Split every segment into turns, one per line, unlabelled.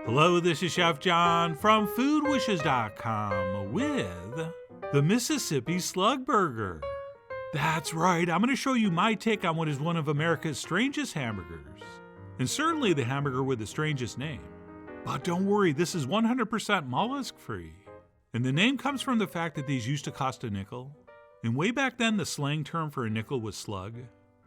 Hello, this is Chef John from foodwishes.com with the Mississippi Slugburger. That's right, I'm going to show you my take on what is one of America's strangest hamburgers, and certainly the hamburger with the strangest name. But don't worry, this is 100% mollusk-free. And the name comes from the fact that these used to cost a nickel. And way back then, the slang term for a nickel was slug.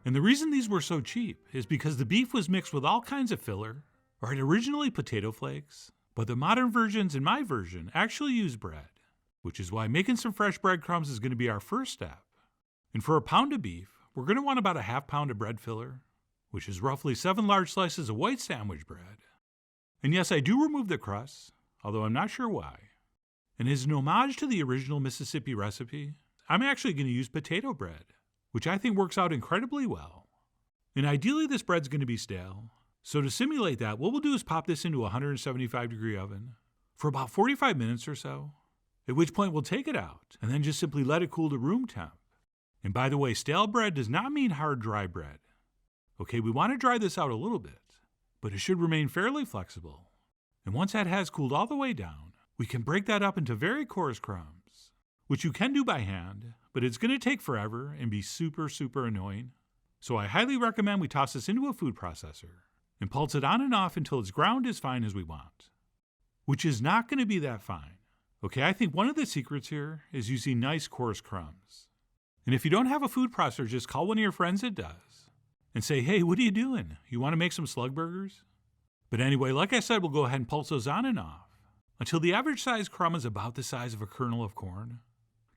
And the reason these were so cheap is because the beef was mixed with all kinds of filler, right, originally potato flakes, but the modern versions and my version actually use bread, which is why making some fresh breadcrumbs is going to be our first step. And for a pound of beef, we're going to want about a half pound of bread filler, which is roughly 7 large slices of white sandwich bread. And yes, I do remove the crust, although I'm not sure why. And as an homage to the original Mississippi recipe, I'm actually going to use potato bread, which I think works out incredibly well. And ideally this bread's going to be stale, so to simulate that, what we'll do is pop this into a 175-degree oven for about 45 minutes or so, at which point we'll take it out and then just simply let it cool to room temp. And by the way, stale bread does not mean hard, dry bread. Okay, we want to dry this out a little bit, but it should remain fairly flexible. And once that has cooled all the way down, we can break that up into very coarse crumbs, which you can do by hand, but it's going to take forever and be super, super annoying. So I highly recommend we toss this into a food processor and pulse it on and off until it's ground as fine as we want, which is not going to be that fine. Okay, I think one of the secrets here is using nice coarse crumbs. And if you don't have a food processor, just call one of your friends that does and say, hey, what are you doing? You want to make some slug burgers? But anyway, like I said, we'll go ahead and pulse those on and off until the average size crumb is about the size of a kernel of corn,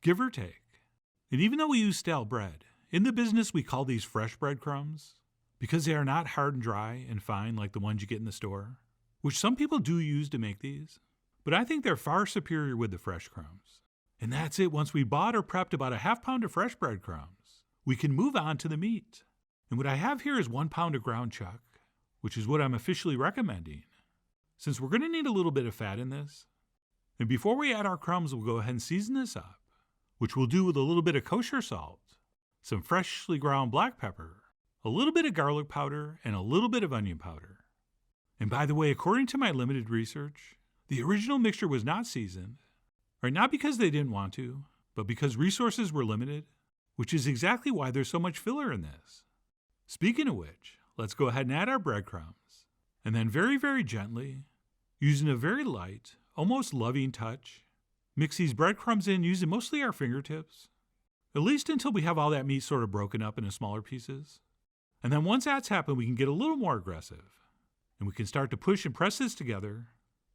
give or take. And even though we use stale bread, in the business we call these fresh breadcrumbs because they are not hard and dry and fine like the ones you get in the store, which some people do use to make these, but I think they're far superior with the fresh crumbs. And that's it. Once we bought or prepped about a half pound of fresh breadcrumbs, we can move on to the meat. And what I have here is 1 pound of ground chuck, which is what I'm officially recommending, since we're going to need a little bit of fat in this. And before we add our crumbs, we'll go ahead and season this up, which we'll do with a little bit of kosher salt, some freshly ground black pepper, a little bit of garlic powder, and a little bit of onion powder. And by the way, according to my limited research, the original mixture was not seasoned, right? Not because they didn't want to, but because resources were limited, which is exactly why there's so much filler in this. Speaking of which, let's go ahead and add our breadcrumbs, and then very, very gently, using a very light, almost loving touch, mix these breadcrumbs in using mostly our fingertips, at least until we have all that meat sort of broken up into smaller pieces. And then once that's happened, we can get a little more aggressive, and we can start to push and press this together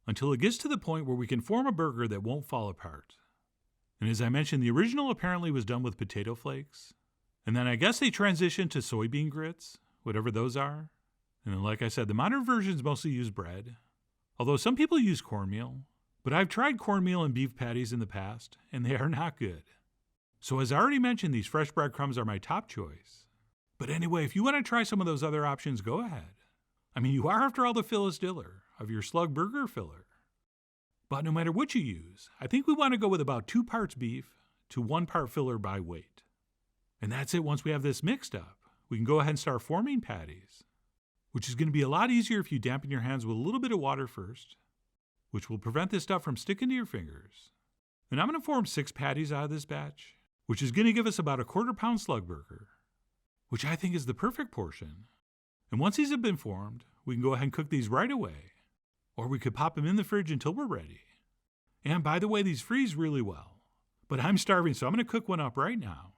until it gets to the point where we can form a burger that won't fall apart. And as I mentioned, the original apparently was done with potato flakes, and then I guess they transitioned to soybean grits, whatever those are. And then like I said, the modern versions mostly use bread, although some people use cornmeal, but I've tried cornmeal and beef patties in the past, and they are not good. So as I already mentioned, these fresh breadcrumbs are my top choice. But anyway, if you want to try some of those other options, go ahead. I mean, you are, after all, the Phyllis Diller of your slug burger filler. But no matter what you use, I think we want to go with about 2 parts beef to 1 part filler by weight. And that's it. Once we have this mixed up, we can go ahead and start forming patties, which is going to be a lot easier if you dampen your hands with a little bit of water first, which will prevent this stuff from sticking to your fingers. And I'm going to form 6 patties out of this batch, which is going to give us about a 1/4 pound slug burger, which I think is the perfect portion. And once these have been formed, we can go ahead and cook these right away, or we could pop them in the fridge until we're ready. And by the way, these freeze really well, but I'm starving, so I'm going to cook one up right now,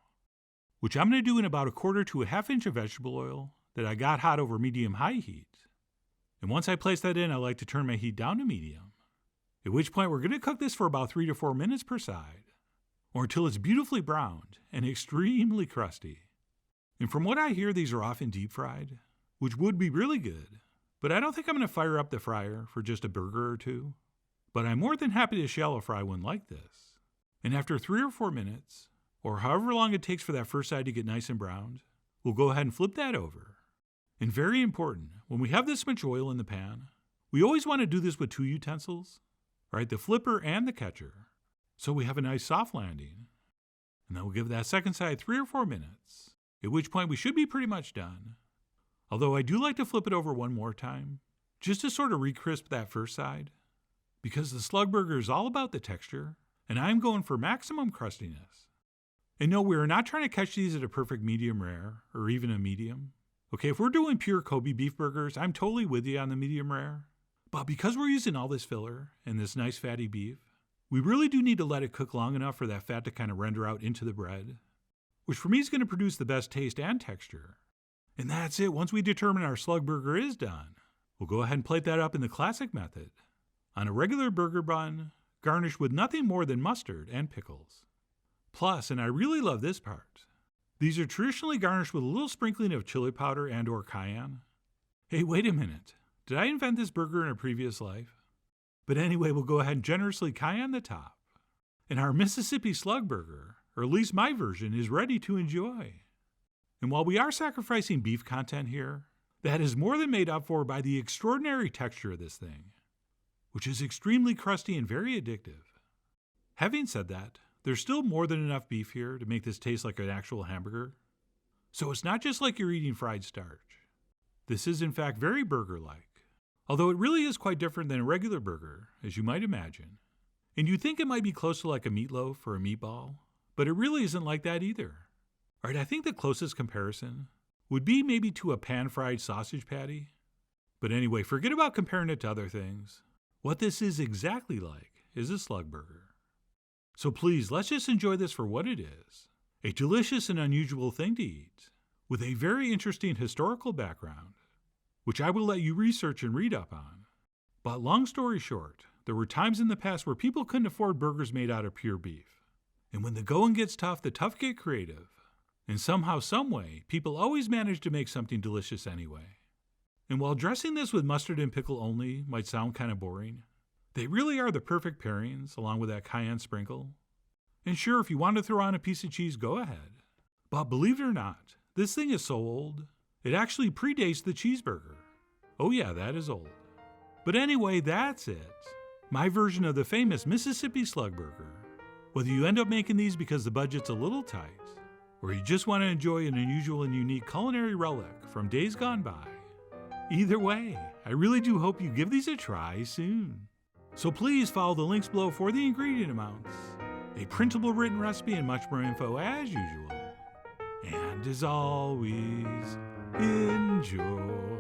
which I'm going to do in about 1/4 to a 1/2 inch of vegetable oil that I got hot over medium-high heat. And once I place that in, I like to turn my heat down to medium, at which point we're going to cook this for about 3 to 4 minutes per side, or until it's beautifully browned and extremely crusty. And from what I hear, these are often deep fried, which would be really good, but I don't think I'm going to fire up the fryer for just a burger or two. But I'm more than happy to shallow fry one like this. And after 3 or 4 minutes, or however long it takes for that first side to get nice and browned, we'll go ahead and flip that over. And very important, when we have this much oil in the pan, we always want to do this with 2 utensils, right? The flipper and the catcher, so we have a nice soft landing. And then we'll give that second side 3 or 4 minutes, at which point we should be pretty much done. Although I do like to flip it over one more time, just to sort of re-crisp that first side. Because the Slugburger is all about the texture, and I'm going for maximum crustiness. And no, we're not trying to catch these at a perfect medium rare, or even a medium. Okay, if we're doing pure Kobe beef burgers, I'm totally with you on the medium rare. But because we're using all this filler and this nice fatty beef, we really do need to let it cook long enough for that fat to kind of render out into the bread, which for me is going to produce the best taste and texture. And that's it. Once we determine our Slugburger is done, we'll go ahead and plate that up in the classic method on a regular burger bun, garnished with nothing more than mustard and pickles. Plus, and I really love this part, these are traditionally garnished with a little sprinkling of chili powder and or cayenne. Hey, wait a minute. Did I invent this burger in a previous life? But anyway, we'll go ahead and generously cayenne the top. And our Mississippi Slugburger, or at least my version, is ready to enjoy. And while we are sacrificing beef content here, that is more than made up for by the extraordinary texture of this thing, which is extremely crusty and very addictive. Having said that, there's still more than enough beef here to make this taste like an actual hamburger. So it's not just like you're eating fried starch. This is in fact very burger-like, although it really is quite different than a regular burger, as you might imagine. And you'd think it might be close to like a meatloaf or a meatball, but it really isn't like that either. All right, I think the closest comparison would be maybe to a pan-fried sausage patty. But anyway, forget about comparing it to other things. What this is exactly like is a Slugburger. So please, let's just enjoy this for what it is. A delicious and unusual thing to eat, with a very interesting historical background, which I will let you research and read up on. But long story short, there were times in the past where people couldn't afford burgers made out of pure beef. And when the going gets tough, the tough get creative. And somehow, someway, people always manage to make something delicious anyway. And while dressing this with mustard and pickle only might sound kind of boring, they really are the perfect pairings, along with that cayenne sprinkle. And sure, if you want to throw on a piece of cheese, go ahead. But believe it or not, this thing is so old, it actually predates the cheeseburger. Oh yeah, that is old. But anyway, that's it. My version of the famous Mississippi Slugburger. Whether you end up making these because the budget's a little tight, or you just want to enjoy an unusual and unique culinary relic from days gone by, either way, I really do hope you give these a try soon. So please follow the links below for the ingredient amounts, a printable written recipe, and much more info as usual. And as always, enjoy.